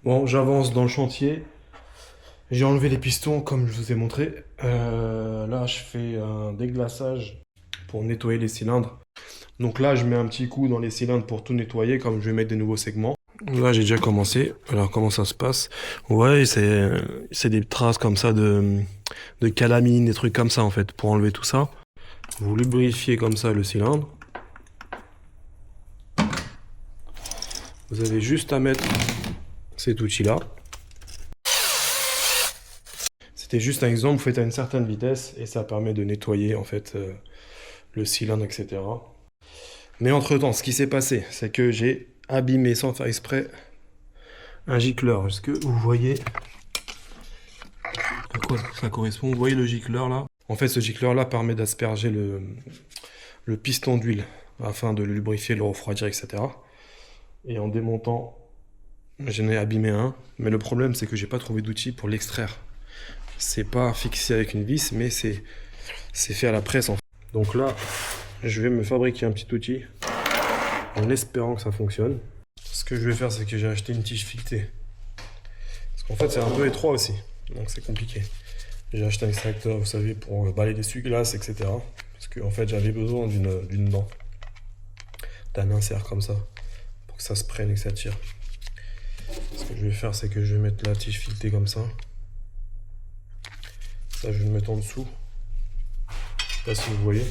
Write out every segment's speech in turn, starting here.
Bon, j'avance dans le chantier. J'ai enlevé les pistons comme je vous ai montré. Là, je fais un déglaçage pour nettoyer les cylindres. Donc là, je mets un petit coup dans les cylindres pour tout nettoyer, comme je vais mettre des nouveaux segments. Là, j'ai déjà commencé. Alors, comment ça se passe? Ouais, c'est des traces comme ça de calamine, des trucs comme ça en fait, pour enlever tout ça. Vous lubrifiez comme ça le cylindre. Vous avez juste à mettre cet outil-là. C'était juste un exemple, vous faites à une certaine vitesse et ça permet de nettoyer en fait le cylindre, etc. Mais entre-temps, ce qui s'est passé, c'est que j'ai abîmé sans faire exprès un gicleur. Est-ce que vous voyez à quoi ça correspond? Vous voyez le gicleur là? En fait, ce gicleur là permet d'asperger le piston d'huile afin de le lubrifier, le refroidir, etc. Et en démontant, j'en ai abîmé un. Mais le problème, c'est que j'ai pas trouvé d'outil pour l'extraire. C'est pas fixé avec une vis, mais c'est fait à la presse en fait. Donc là, je vais me fabriquer un petit outil en espérant que ça fonctionne. Ce que je vais faire, c'est que j'ai acheté une tige filetée. Parce qu'en fait, c'est un peu étroit aussi, donc c'est compliqué. J'ai acheté un extracteur, vous savez, pour balayer des essuie-glaces, etc. Parce qu'en fait, j'avais besoin d'une dent, d'un insert comme ça, pour que ça se prenne et que ça tire. Ce que je vais faire, c'est que je vais mettre la tige filetée comme ça. Ça, je vais le mettre en dessous. Je sais pas si vous voyez.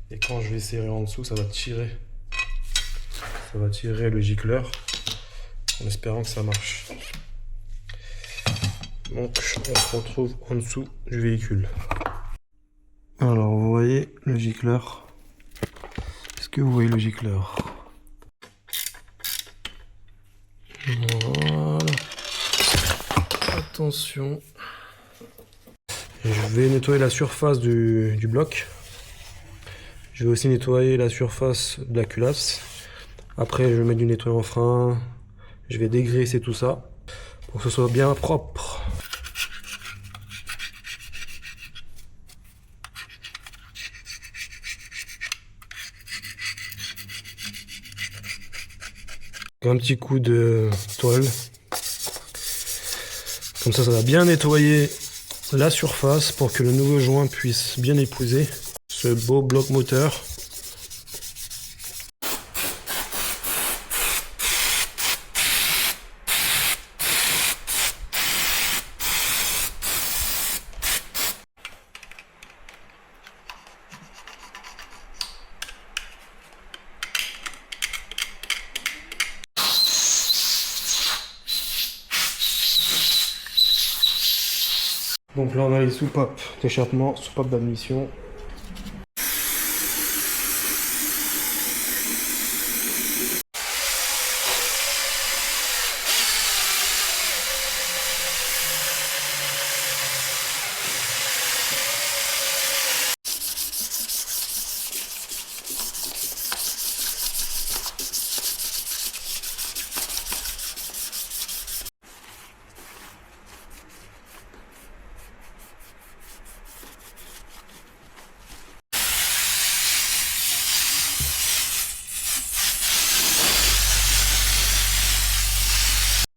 Et quand je vais serrer en dessous, ça va tirer. Ça va tirer le gicleur, en espérant que ça marche. Donc, on se retrouve en dessous du véhicule. Alors, vous voyez le gicleur? Est-ce que vous voyez le gicleur? Voilà. Attention. Je vais nettoyer la surface du bloc. Je vais aussi nettoyer la surface de la culasse. Après, je vais mettre du nettoyant frein. Je vais dégraisser tout ça pour que ce soit bien propre. Un petit coup de toile. Comme ça va bien nettoyer la surface pour que le nouveau joint puisse bien épouser ce beau bloc moteur. Donc là on a les soupapes d'échappement, soupapes d'admission.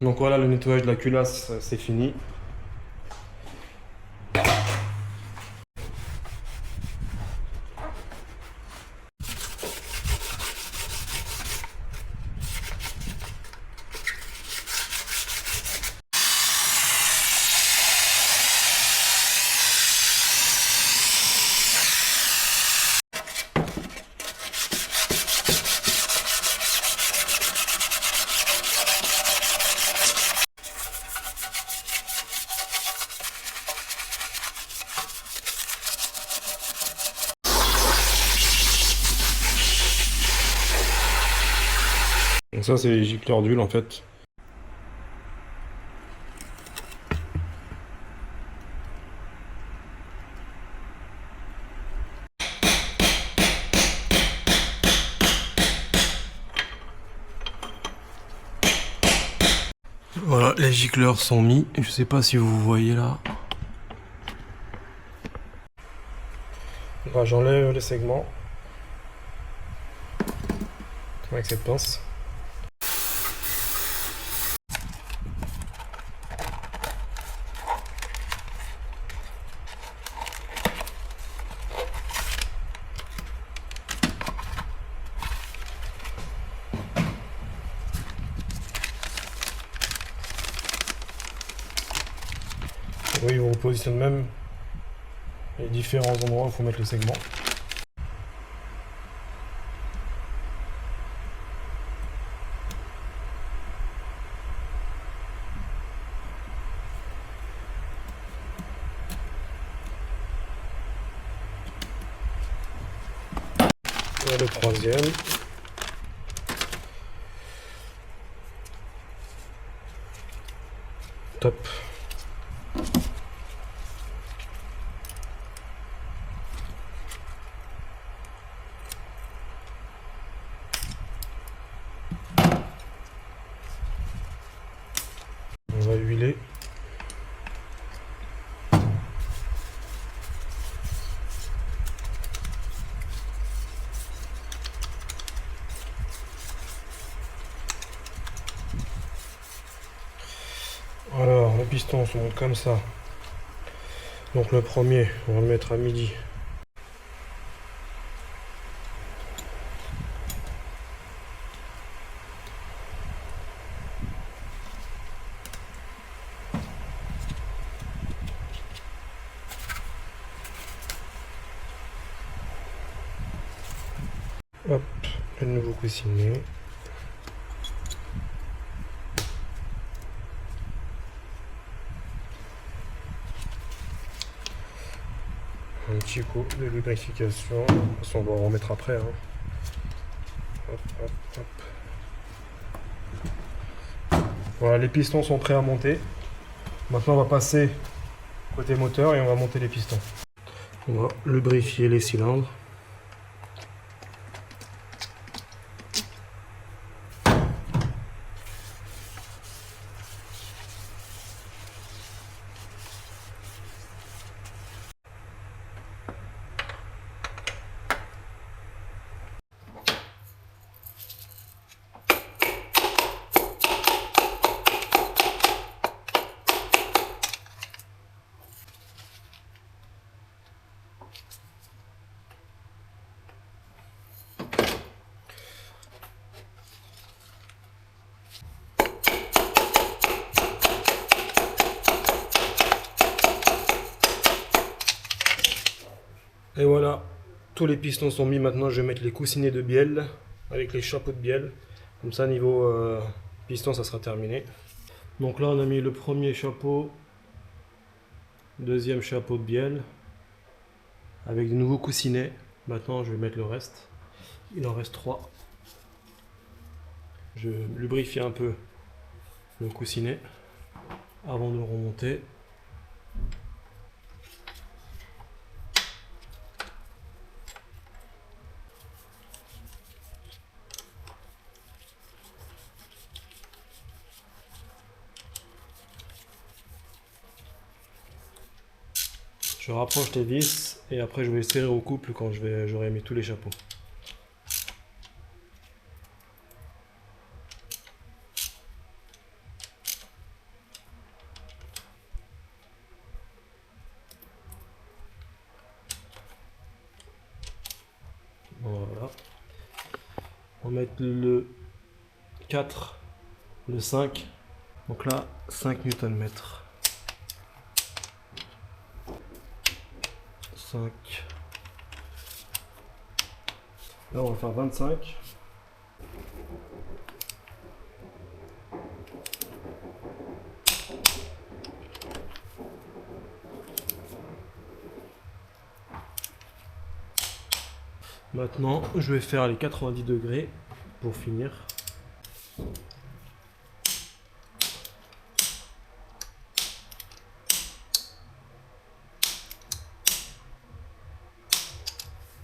Donc voilà, le nettoyage de la culasse, c'est fini. Donc ça c'est les gicleurs d'huile en fait. Voilà, les gicleurs sont mis. Je sais pas si vous voyez là. Là, j'enlève les segments avec cette pince. Oui, on positionne même les différents endroits où il faut mettre le segment. Et le troisième. Top. On va huiler. Alors, le piston se monte comme ça. Donc le premier, on va le mettre à midi. Hop, le nouveau coussinet. Un petit coup de lubrification. De toute façon, on va en remettre après. Hein. Hop, hop, hop. Voilà, les pistons sont prêts à monter. Maintenant, on va passer côté moteur et on va monter les pistons. On va lubrifier les cylindres. Et voilà, tous les pistons sont mis. Maintenant, je vais mettre les coussinets de bielle avec les chapeaux de bielle. Comme ça, niveau piston, ça sera terminé. Donc là, on a mis le premier chapeau, deuxième chapeau de bielle avec de nouveaux coussinets. Maintenant, je vais mettre le reste. Il en reste 3. Je lubrifie un peu le coussinet avant de le remonter. Je rapproche les vis et après je vais les serrer au couple quand j'aurai mis tous les chapeaux. Voilà. On va mettre le 4, le 5. Donc là, 5 Nm. 5. Là, on va faire 25. Maintenant, je vais faire les 90 degrés pour finir.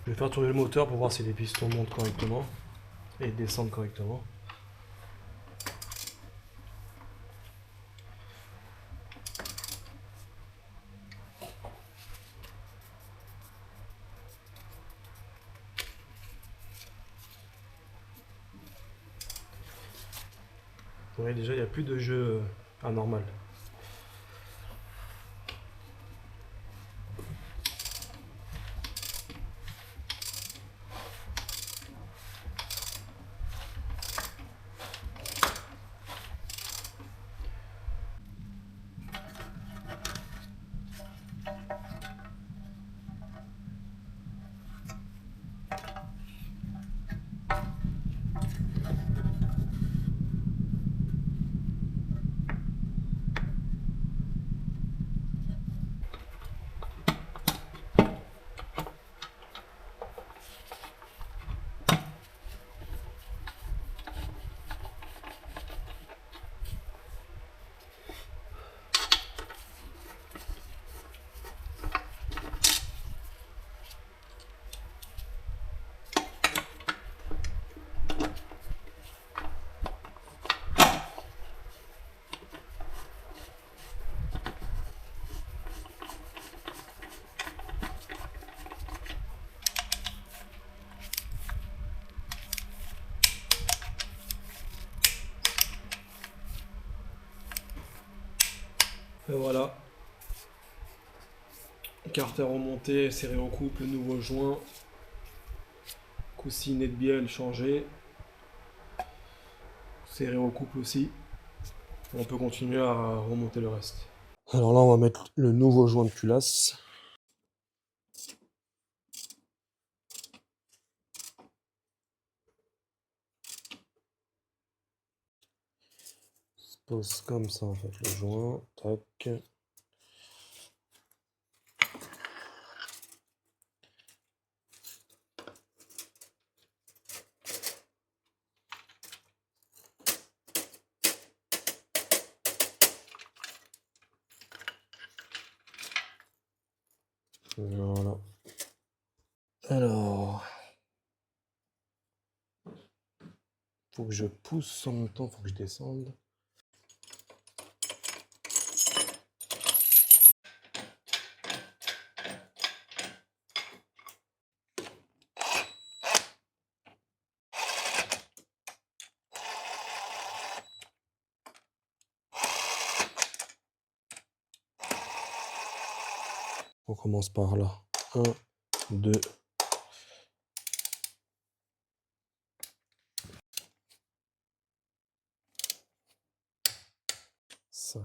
Je vais faire tourner le moteur pour voir si les pistons montent correctement et descendent correctement. Vous voyez déjà, il n'y a plus de jeu anormal. Et voilà, carter remonté, serré en couple, nouveau joint, coussinet de bielle changé, serré en couple aussi. On peut continuer à remonter le reste. Alors là, on va mettre le nouveau joint de culasse. Se pose comme ça en fait le joint. Tac. Voilà. Alors, faut que je pousse en même temps, faut que je descende. On commence par là. 1, 2. 5.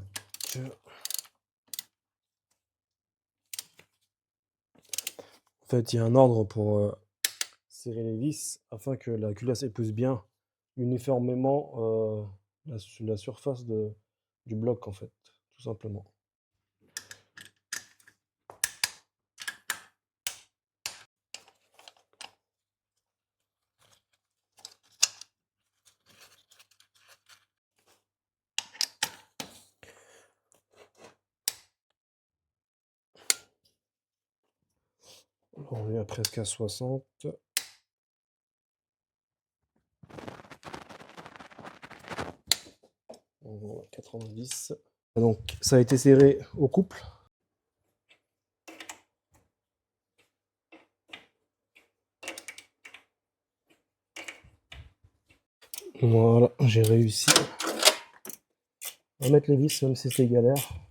En fait, il y a un ordre pour serrer les vis afin que la culasse épouse bien uniformément la surface du bloc, en fait, tout simplement. On est à presque à 60. On va à 90. Donc, ça a été serré au couple. Voilà, j'ai réussi à mettre les vis, même si c'est galère.